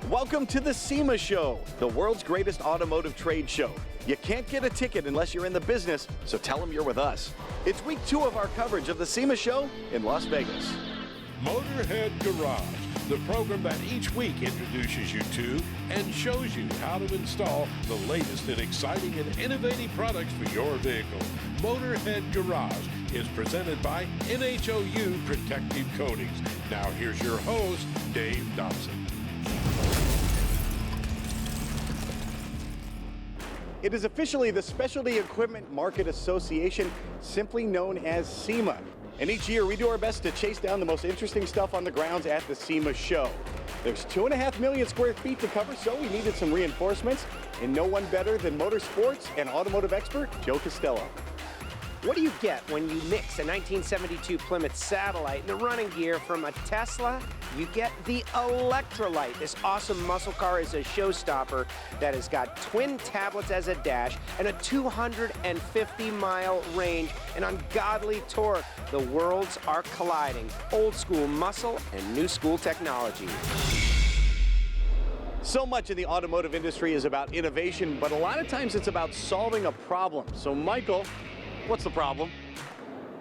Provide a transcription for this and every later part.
Welcome to the SEMA Show, the world's greatest automotive trade show. You can't get a ticket unless you're in the business, so tell them you're with us. It's week 2 of our coverage of the SEMA Show in Las Vegas. Motorhead Garage, the program that each week introduces you to and shows you how to install the latest and exciting and innovative products for your vehicle. Motorhead Garage is presented by NHOU Protective Coatings. Now here's your host, Dave Dobson. It is officially the Specialty Equipment Market Association, simply known as SEMA. And each year we do our best to chase down the most interesting stuff on the grounds at the SEMA show. There's 2.5 million square feet to cover, so we needed some reinforcements, and no one better than motorsports and automotive expert Joe Costello. What do you get when you mix a 1972 Plymouth Satellite and the running gear from a Tesla? You get the Electrolyte. This awesome muscle car is a showstopper that has got twin tablets as a dash and a 250-mile range and ungodly torque. The worlds are colliding. Old school muscle and new school technology. So much in the automotive industry is about innovation, but a lot of times it's about solving a problem. So Michael, what's the problem?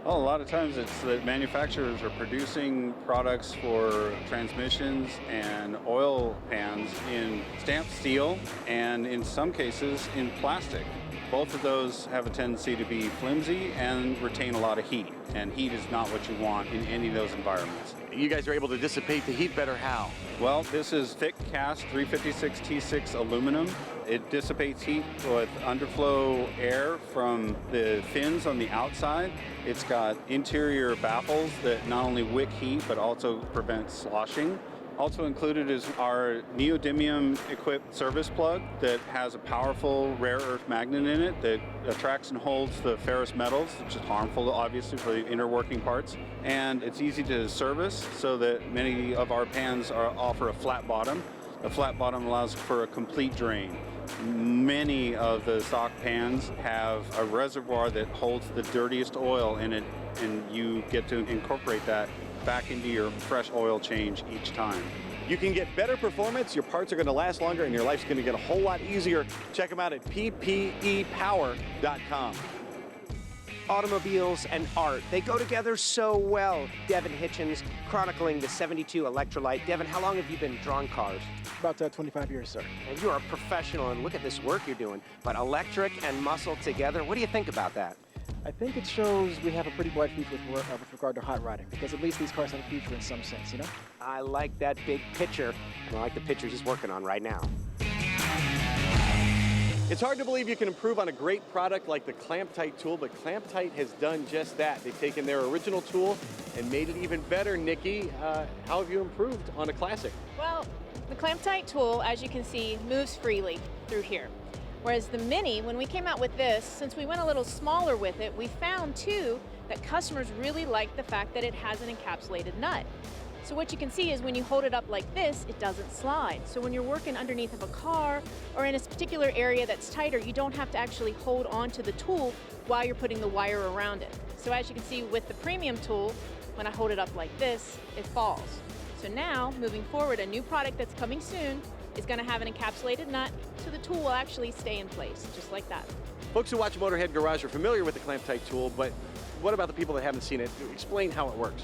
Well, a lot of times it's that manufacturers are producing products for transmissions and oil pans in stamped steel and in some cases in plastic. Both of those have a tendency to be flimsy and retain a lot of heat, and heat is not what you want in any of those environments. You guys are able to dissipate the heat better. How? Well, this is thick cast 356 T6 aluminum. It dissipates heat with underflow air from the fins on the outside. It's got interior baffles that not only wick heat but also prevent sloshing. Also included is our neodymium equipped service plug that has a powerful rare earth magnet in it that attracts and holds the ferrous metals, which is harmful obviously for the inner working parts. And it's easy to service so that many of our pans offer a flat bottom. A flat bottom allows for a complete drain. Many of the stock pans have a reservoir that holds the dirtiest oil in it, and you get to incorporate that back into your fresh oil change each time. You can get better performance, your parts are going to last longer, and your life's going to get a whole lot easier. Check them out at ppepower.com. Automobiles and art, they go together so well. Devin Hitchens chronicling the 72 Electrolyte. Devin, how long have you been drawing cars? About 25 years, sir. And you're a professional, and look at this work you're doing. But electric and muscle together, what do you think about that? I think it shows we have a pretty bright future with regard to hot rodding, because at least these cars have a future in some sense, you know? I like that big picture, and I like the pictures he's working on right now. It's hard to believe you can improve on a great product like the Clamptite tool, but Clamptite has done just that. They've taken their original tool and made it even better. Nikki, how have you improved on a classic? Well, the Clamptite tool, as you can see, moves freely through here. Whereas the Mini, when we came out with this, since we went a little smaller with it, we found too that customers really like the fact that it has an encapsulated nut. So what you can see is when you hold it up like this, it doesn't slide. So when you're working underneath of a car or in a particular area that's tighter, you don't have to actually hold on to the tool while you're putting the wire around it. So as you can see with the premium tool, when I hold it up like this, it falls. So now, moving forward, a new product that's coming soon is going to have an encapsulated nut, so the tool will actually stay in place, just like that. Folks who watch Motorhead Garage are familiar with the Clamptite tool, but what about the people that haven't seen it? Explain how it works.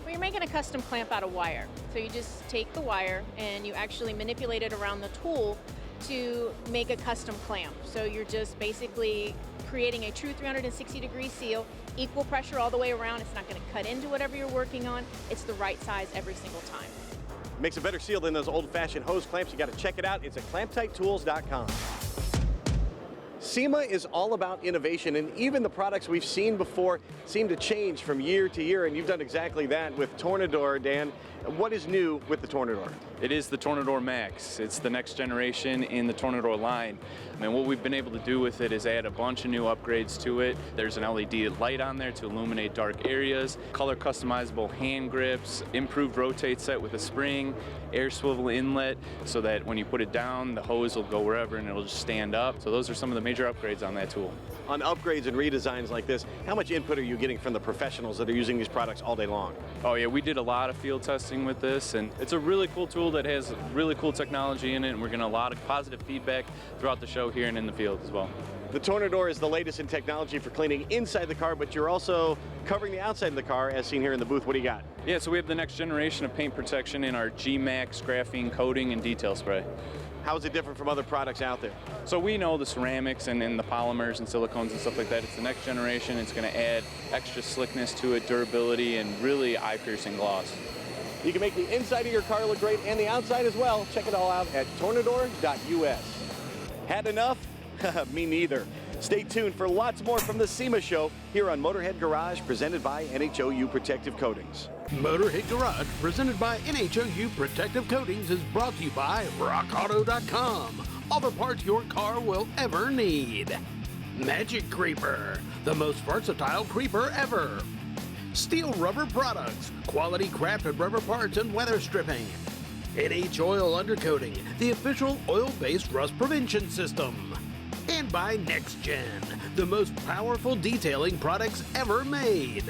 Well, you're making a custom clamp out of wire. So you just take the wire and you actually manipulate it around the tool to make a custom clamp. So you're just basically creating a true 360-degree seal, equal pressure all the way around. It's not going to cut into whatever you're working on. It's the right size every single time. Makes a better seal than those old-fashioned hose clamps. You got to check it out. It's at clamptitetools.com. SEMA is all about innovation, and even the products we've seen before seem to change from year to year, and you've done exactly that with Tornador. Dan, what is new with the Tornador? It is the Tornador Max. It's the next generation in the Tornador line. I mean, what we've been able to do with it is add a bunch of new upgrades to it. There's an LED light on there to illuminate dark areas, color customizable hand grips, improved rotate set with a spring, air swivel inlet so that when you put it down, the hose will go wherever and it'll just stand up. So those are some of the major upgrades on that tool. On upgrades and redesigns like this, how much input are you getting from the professionals that are using these products all day long? Oh yeah, we did a lot of field testing with this, and it's a really cool tool that has really cool technology in it, and we're getting a lot of positive feedback throughout the show here and in the field as well. The Tornador is the latest in technology for cleaning inside the car, but you're also covering the outside of the car, as seen here in the booth. What do you got? Yeah, so we have the next generation of paint protection in our G-Max graphene coating and detail spray. How is it different from other products out there? So we know the ceramics and the polymers and silicones and stuff like that. It's the next generation. It's going to add extra slickness to it, durability, and really eye-piercing gloss. You can make the inside of your car look great and the outside as well. Check it all out at tornador.us. Had enough? Me neither. Stay tuned for lots more from the SEMA show here on Motorhead Garage, presented by NHOU Protective Coatings. Motorhead Garage, presented by NHOU Protective Coatings, is brought to you by RockAuto.com. All the parts your car will ever need. Magic Creeper, the most versatile creeper ever. Steele Rubber Products, quality crafted rubber parts and weather stripping. Oil Undercoating, the official oil-based rust prevention system. And by Next Gen, the most powerful detailing products ever made.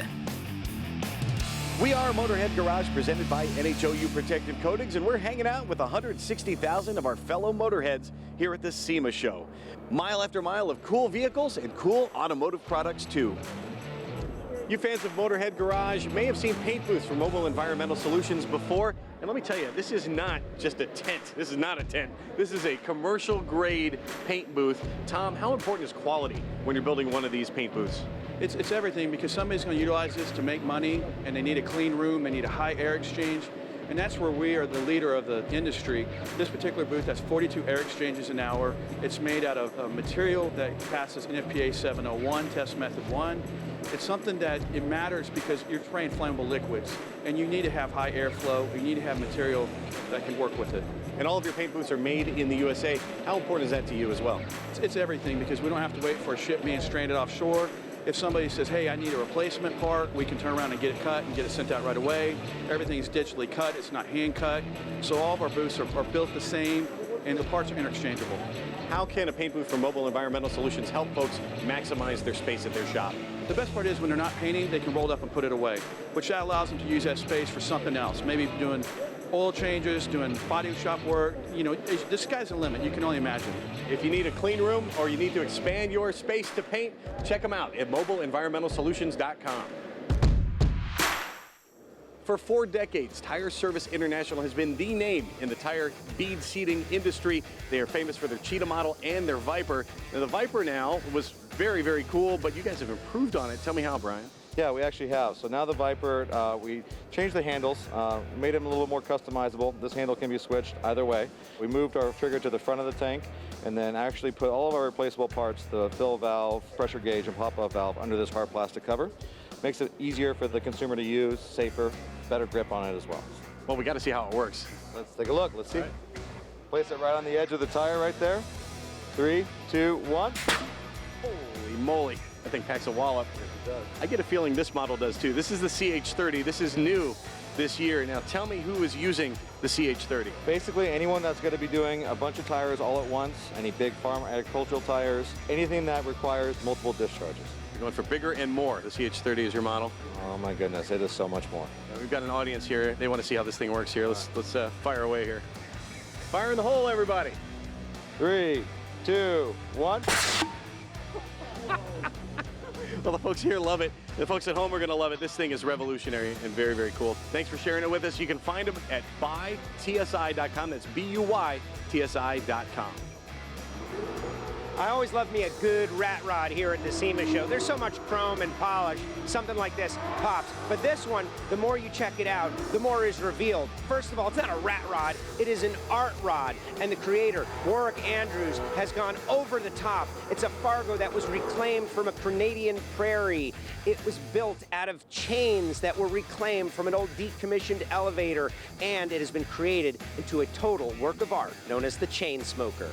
We are Motorhead Garage, presented by NHOU Protective Coatings, and we're hanging out with 160,000 of our fellow Motorheads here at the SEMA show. Mile after mile of cool vehicles and cool automotive products too. You fans of Motorhead Garage may have seen paint booths for Mobile Environmental Solutions before. And let me tell you, this is not just a tent. This is not a tent. This is a commercial grade paint booth. Tom, how important is quality when you're building one of these paint booths? It's everything, because somebody's going to utilize this to make money, and they need a clean room, they need a high air exchange. And that's where we are the leader of the industry. This particular booth has 42 air exchanges an hour. It's made out of a material that passes NFPA 701, test method 1. It's something that it matters because you're spraying flammable liquids, and you need to have high airflow. You need to have material that can work with it. And all of your paint booths are made in the USA. How important is that to you as well? It's everything, because we don't have to wait for a ship being stranded offshore. If somebody says, hey, I need a replacement part, we can turn around and get it cut and get it sent out right away. Everything's digitally cut, it's not hand cut. So all of our booths are built the same, and the parts are interchangeable. How can a paint booth from Mobile Environmental Solutions help folks maximize their space at their shop? The best part is when they're not painting, they can roll it up and put it away, which that allows them to use that space for something else. Maybe doing oil changes, doing body shop work. You know, the sky's the limit. You can only imagine. If you need a clean room or you need to expand your space to paint, check them out at mobileenvironmentalsolutions.com. For 4 decades, Tire Service International has been the name in the tire bead seating industry. They are famous for their Cheetah model and their Viper. Now, the Viper now was very, very cool, but you guys have improved on it. Tell me how, Brian. Yeah, we actually have. So now the Viper, we changed the handles, made them a little more customizable. This handle can be switched either way. We moved our trigger to the front of the tank, and then actually put all of our replaceable parts, the fill valve, pressure gauge, and pop-off valve under this hard plastic cover. Makes it easier for the consumer to use, safer, better grip on it as well. Well, we got to see how it works. Let's take a look. Let's see. Right. Place it right on the edge of the tire right there. 3, 2, 1. Holy moly. That thing packs a wallop. It does. I get a feeling this model does too. This is the CH30. This is new this year. Now tell me who is using the CH30. Basically, anyone that's going to be doing a bunch of tires all at once, any big farm agricultural tires, anything that requires multiple discharges. You're going for bigger and more. The CH30 is your model. Oh my goodness, it is so much more. We've got an audience here. They want to see how this thing works here. Let's fire away here. Fire in the hole, everybody. 3, 2, 1. Well, the folks here love it. The folks at home are going to love it. This thing is revolutionary and very, very cool. Thanks for sharing it with us. You can find them at buytsi.com. That's BUYTSI.com. I always love me a good rat rod here at the SEMA show. There's so much chrome and polish, something like this pops. But this one, the more you check it out, the more is revealed. First of all, it's not a rat rod, it is an art rod. And the creator, Warwick Andrews, has gone over the top. It's a Fargo that was reclaimed from a Canadian prairie. It was built out of chains that were reclaimed from an old decommissioned elevator, and it has been created into a total work of art known as the Chain Smoker.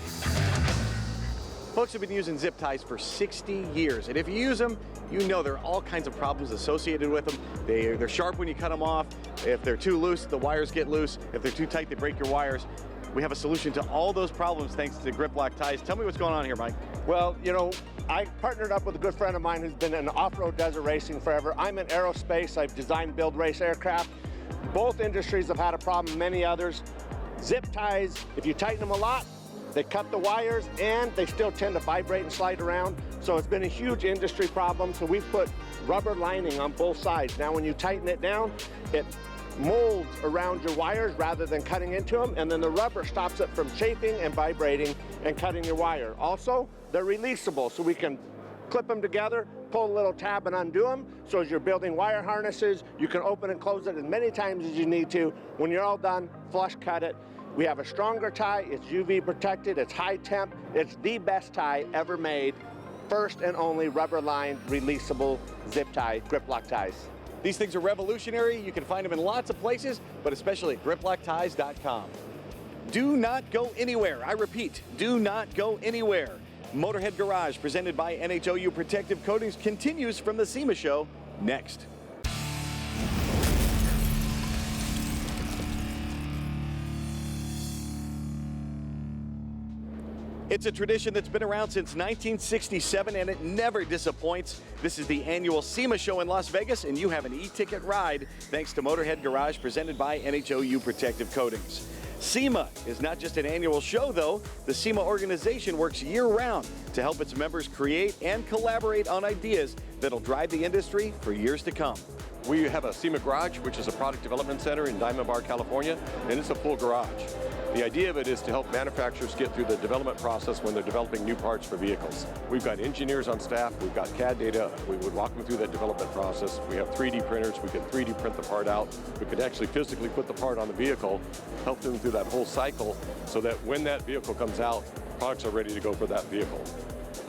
Folks have been using zip ties for 60 years, and if you use them, you know there are all kinds of problems associated with them. They're sharp when you cut them off. If they're too loose, the wires get loose. If they're too tight, they break your wires. We have a solution to all those problems thanks to Grip Lock ties. Tell me what's going on here, Mike. Well, you know, I partnered up with a good friend of mine who's been in off-road desert racing forever. I'm in aerospace. I've designed, build, race aircraft. Both industries have had a problem, many others. Zip ties, if you tighten them a lot, they cut the wires and they still tend to vibrate and slide around. So it's been a huge industry problem. So we've put rubber lining on both sides. Now when you tighten it down, it molds around your wires rather than cutting into them, and then the rubber stops it from chafing and vibrating and cutting your wire. Also, they're releasable, so we can clip them together, pull a little tab and undo them. So as you're building wire harnesses, you can open and close it as many times as you need to. When you're all done, flush cut it. We have a stronger tie, it's UV protected, it's high temp, it's the best tie ever made. First and only rubber lined, releasable zip tie, Grip Lock ties. These things are revolutionary. You can find them in lots of places, but especially at griplockties.com. Do not go anywhere. I repeat, do not go anywhere. Motorhead Garage, presented by NHOU Protective Coatings, continues from the SEMA show next. It's a tradition that's been around since 1967, and it never disappoints. This is the annual SEMA show in Las Vegas, and you have an e-ticket ride thanks to Motorhead Garage, presented by NHOU Protective Coatings. SEMA is not just an annual show, though. The SEMA organization works year-round to help its members create and collaborate on ideas that'll drive the industry for years to come. We have a SEMA Garage, which is a product development center in Diamond Bar, California, and it's a full garage. The idea of it is to help manufacturers get through the development process when they're developing new parts for vehicles. We've got engineers on staff, we've got CAD data, we would walk them through that development process. We have 3D printers, we can 3D print the part out. We could actually physically put the part on the vehicle, help them through that whole cycle so that when that vehicle comes out, products are ready to go for that vehicle.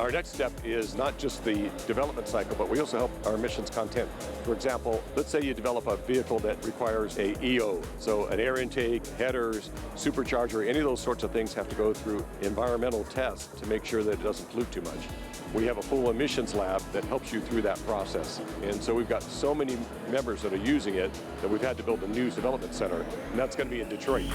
Our next step is not just the development cycle, but we also help our emissions content. For example, let's say you develop a vehicle that requires a EO, so an air intake, headers, supercharger, any of those sorts of things have to go through environmental tests to make sure that it doesn't pollute too much. We have a full emissions lab that helps you through that process. And so we've got so many members that are using it that we've had to build a new development center, and that's going to be in Detroit.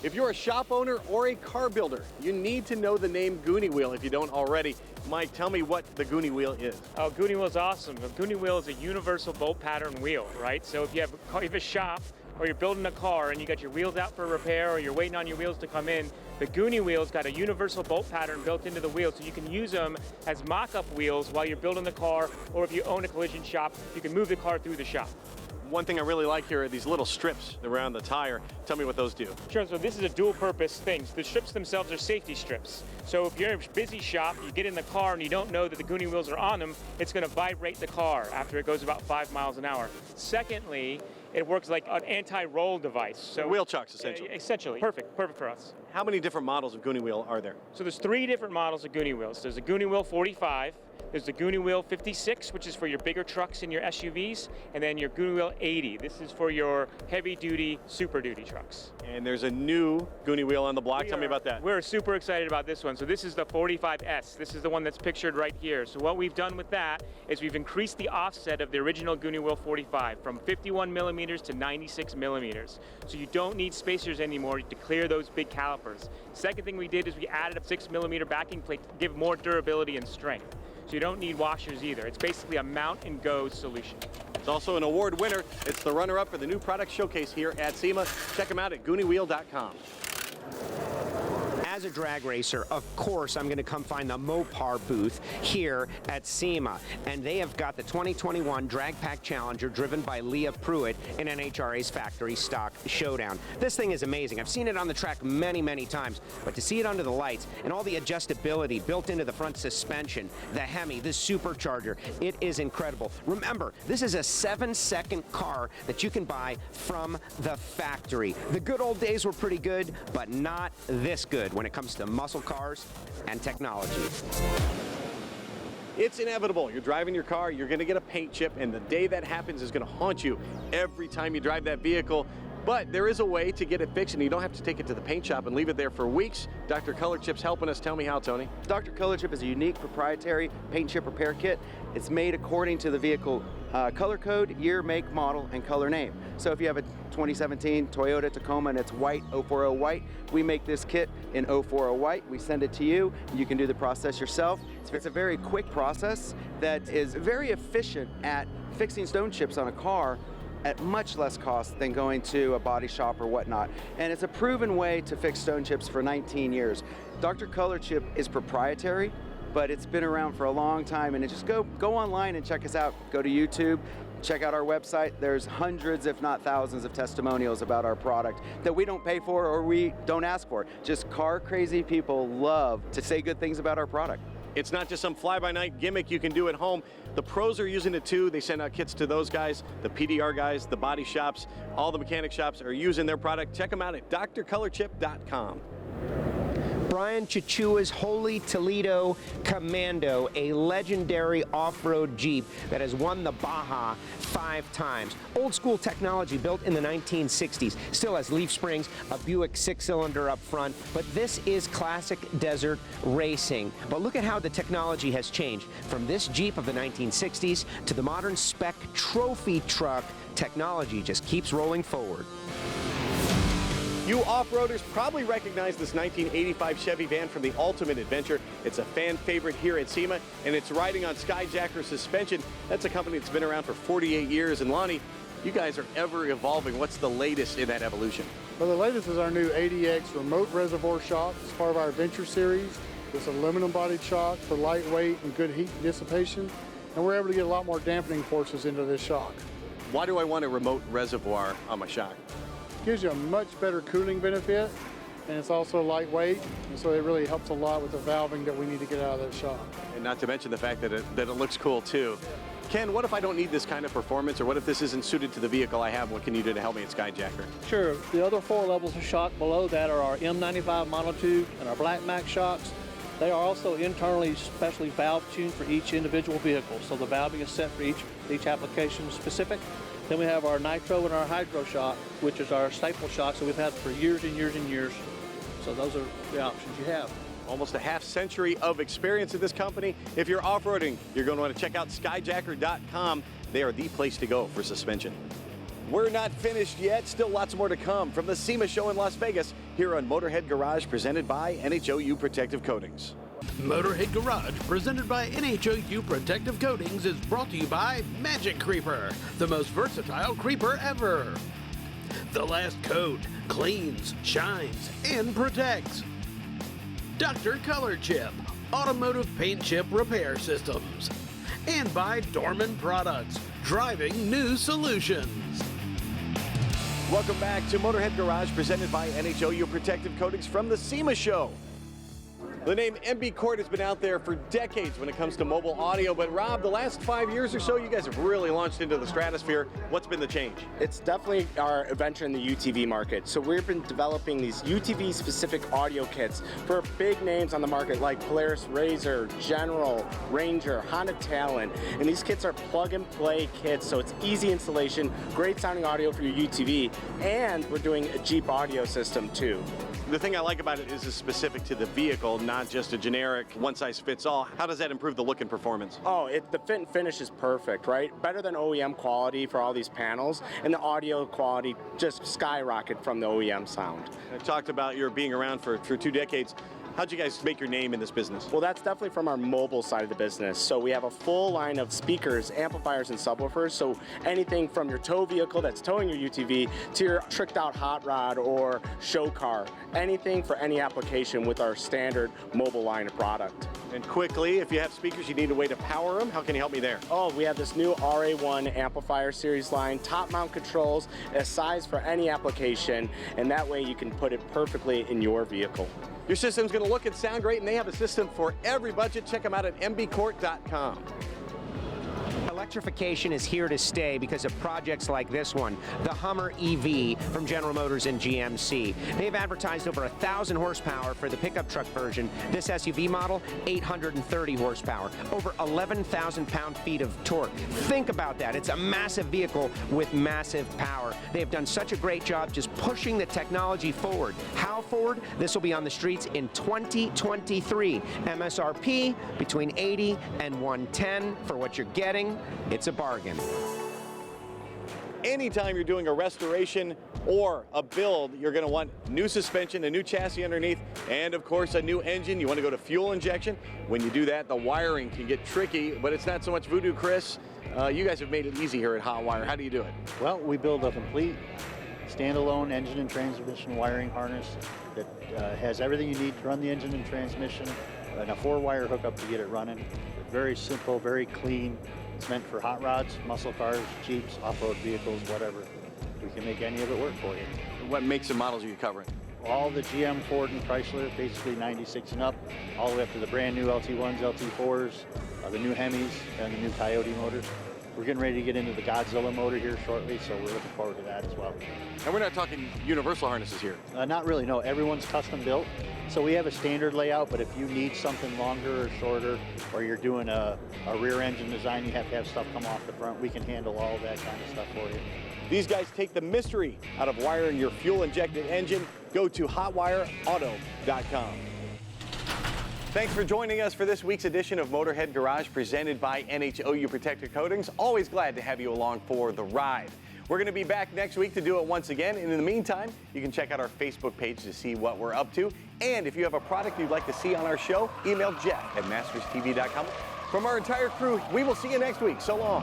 If you're a shop owner or a car builder, you need to know the name Guniwheel if you don't already. Mike, tell me what the Guniwheel is. Oh, Guniwheel is awesome. The Guniwheel is a universal bolt pattern wheel, right? So if you have a shop or you're building a car and you got your wheels out for repair or you're waiting on your wheels to come in, the Guniwheel's got a universal bolt pattern built into the wheel, so you can use them as mock-up wheels while you're building the car, or if you own a collision shop, you can move the car through the shop. One thing I really like here are these little strips around the tire. Tell me what those do. Sure, so this is a dual-purpose thing. So the strips themselves are safety strips. So if you're in a busy shop, you get in the car and you don't know that the Guniwheels are on them, it's going to vibrate the car after it goes about 5 miles an hour. Secondly, it works like an anti-roll device. So wheel chucks, essentially. Essentially. Perfect for us. How many different models of Guniwheel are there? So there's 3 different models of Guniwheels. There's a Guniwheel 45, there's the Guniwheel 56, which is for your bigger trucks and your SUVs, and then your Guniwheel 80. This is for your heavy-duty, super-duty trucks. And there's a new Guniwheel on the block. Tell me about that. We're super excited about this one. So this is the 45S. This is the one that's pictured right here. So what we've done with that is we've increased the offset of the original Guniwheel 45 from 51 millimeters to 96 millimeters. So you don't need spacers anymore to clear those big calipers. Second thing we did is we added a 6 millimeter backing plate to give more durability and strength. So you don't need washers either. It's basically a mount and go solution. It's also an award winner. It's the runner-up for the new product showcase here at SEMA. Check them out at Guniwheel.com. As a drag racer, of course, I'm going to come find the Mopar booth here at SEMA. And they have got the 2021 Drag Pack Challenger driven by Leah Pruitt in NHRA's Factory Stock Showdown. This thing is amazing. I've seen it on the track many, many times, but to see it under the lights and all the adjustability built into the front suspension, the Hemi, the supercharger, it is incredible. Remember, this is a 7-second car that you can buy from the factory. The good old days were pretty good, but not this good when it comes to muscle cars and technology. It's inevitable. You're driving your car, you're going to get a paint chip, and the day that happens is going to haunt you. Every time you drive that vehicle, But there is a way to get it fixed, and you don't have to take it to the paint shop and leave it there for weeks. Dr. Color Chip's helping us. Tell me how, Tony. Dr. Color Chip is a unique proprietary paint chip repair kit. It's made according to the vehicle color code, year, make, model, and color name. So if you have a 2017 Toyota Tacoma and it's white, 040 white, we make this kit in 040 white. We send it to you. You can do the process yourself. It's a very quick process that is very efficient at fixing stone chips on a car at much less cost than going to a body shop or whatnot. And it's a proven way to fix stone chips for 19 years. Dr. Color Chip is proprietary, but it's been around for a long time. And just go online and check us out. Go to YouTube, check out our website. There's hundreds, if not thousands, of testimonials about our product that we don't pay for or we don't ask for. Just car crazy people love to say good things about our product. It's not just some fly-by-night gimmick you can do at home. The pros are using it too. They send out kits to those guys, the PDR guys, the body shops, all the mechanic shops are using their product. Check them out at drcolorchip.com. Brian Chichua's Holy Toledo Commando, a legendary off-road Jeep that has won the Baja 5 times. Old school technology built in the 1960s. Still has leaf springs, a Buick 6-cylinder up front, but this is classic desert racing. But look at how the technology has changed from this Jeep of the 1960s to the modern spec trophy truck. Technology just keeps rolling forward. You off-roaders probably recognize this 1985 Chevy van from the Ultimate Adventure. It's a fan favorite here at SEMA, and it's riding on Skyjacker suspension. That's a company that's been around for 48 years. And Lonnie, you guys are ever evolving. What's the latest in that evolution? Well, the latest is our new ADX remote reservoir shock. It's part of our Adventure series. It's aluminum-bodied shock for lightweight and good heat dissipation. And we're able to get a lot more dampening forces into this shock. Why do I want a remote reservoir on my shock? Gives you a much better cooling benefit, and it's also lightweight, and so it really helps a lot with the valving that we need to get out of that shock. And not to mention the fact that it looks cool too. Ken, what if I don't need this kind of performance, or what if this isn't suited to the vehicle I have? What can you do to help me at Skyjacker? Sure. The other 4 levels of shock below that are our M95 monotube and our Black Max shocks. They are also internally specially valve tuned for each individual vehicle, so the valving is set for each application specific. Then we have our nitro and our hydro shock, which is our staple shock, so we've had for years and years and years. So those are the options you have. Almost a half-century of experience at this company. If you're off-roading, you're going to want to check out Skyjacker.com. They are the place to go for suspension. We're not finished yet. Still lots more to come from the SEMA show in Las Vegas here on Motorhead Garage, presented by NHOU Protective Coatings. Motorhead Garage, presented by NHOU Protective Coatings, is brought to you by Magic Creeper, the most versatile creeper ever. The last coat cleans, shines, and protects. Dr. Color Chip, automotive paint chip repair systems. And by Dorman Products, driving new solutions. Welcome back to Motorhead Garage, presented by NHOU Protective Coatings from the SEMA show. The name MB Quart has been out there for decades when it comes to mobile audio, but Rob, the last 5 years or so, you guys have really launched into the stratosphere. What's been the change? It's definitely our adventure in the UTV market. So we've been developing these UTV-specific audio kits for big names on the market like Polaris RZR, General, Ranger, Honda Talon, and these kits are plug-and-play kits, so it's easy installation, great sounding audio for your UTV, and we're doing a Jeep audio system too. The thing I like about it is it's specific to the vehicle, not just a generic one-size-fits-all. How does that improve the look and performance? Oh, the fit and finish is perfect, right? Better than OEM quality for all these panels, and the audio quality just skyrocket from the OEM sound. I talked about your being around for 2 decades. How'd you guys make your name in this business? Well, that's definitely from our mobile side of the business. So we have a full line of speakers, amplifiers, and subwoofers. So anything from your tow vehicle that's towing your UTV to your tricked out hot rod or show car. Anything for any application with our standard mobile line of product. And quickly, if you have speakers, you need a way to power them. How can you help me there? Oh, we have this new RA1 amplifier series line, top mount controls, a size for any application, and that way you can put it perfectly in your vehicle. Your system's going to look and sound great, and they have a system for every budget. Check them out at mbquart.com. Electrification is here to stay because of projects like this one, the Hummer EV from General Motors and GMC. They've advertised over 1,000 horsepower for the pickup truck version. This SUV model, 830 horsepower, over 11,000 pound-feet of torque. Think about that. It's a massive vehicle with massive power. They have done such a great job just pushing the technology forward. How forward? This will be on the streets in 2023. MSRP between 80 and 110 for what you're getting. It's a bargain. Anytime you're doing a restoration or a build, you're going to want new suspension, a new chassis underneath, and of course a new engine. You want to go to fuel injection. When you do that, the wiring can get tricky, but it's not so much voodoo, Chris. You guys have made it easy here at Hotwire. How do you do it? Well, we build a complete standalone engine and transmission wiring harness that has everything you need to run the engine and transmission, and a 4-wire hookup to get it running. Very simple, very clean. It's meant for hot rods, muscle cars, Jeeps, off-road vehicles, whatever. We can make any of it work for you. What makes and models are you covering? All the GM, Ford, and Chrysler, basically 96 and up, all the way up to the brand new LT1s, LT4s, the new Hemis, and the new Coyote motors. We're getting ready to get into the Godzilla motor here shortly, so we're looking forward to that as well. And we're not talking universal harnesses here. Not really, no. Everyone's custom built. So we have a standard layout, but if you need something longer or shorter, or you're doing a rear engine design, you have to have stuff come off the front, we can handle all that kind of stuff for you. These guys take the mystery out of wiring your fuel-injected engine. Go to hotwireauto.com. Thanks for joining us for this week's edition of Motorhead Garage presented by NHOU Protective Coatings. Always glad to have you along for the ride. We're going to be back next week to do it once again. And in the meantime, you can check out our Facebook page to see what we're up to. And if you have a product you'd like to see on our show, email Jeff at masterstv.com. From our entire crew, we will see you next week. So long.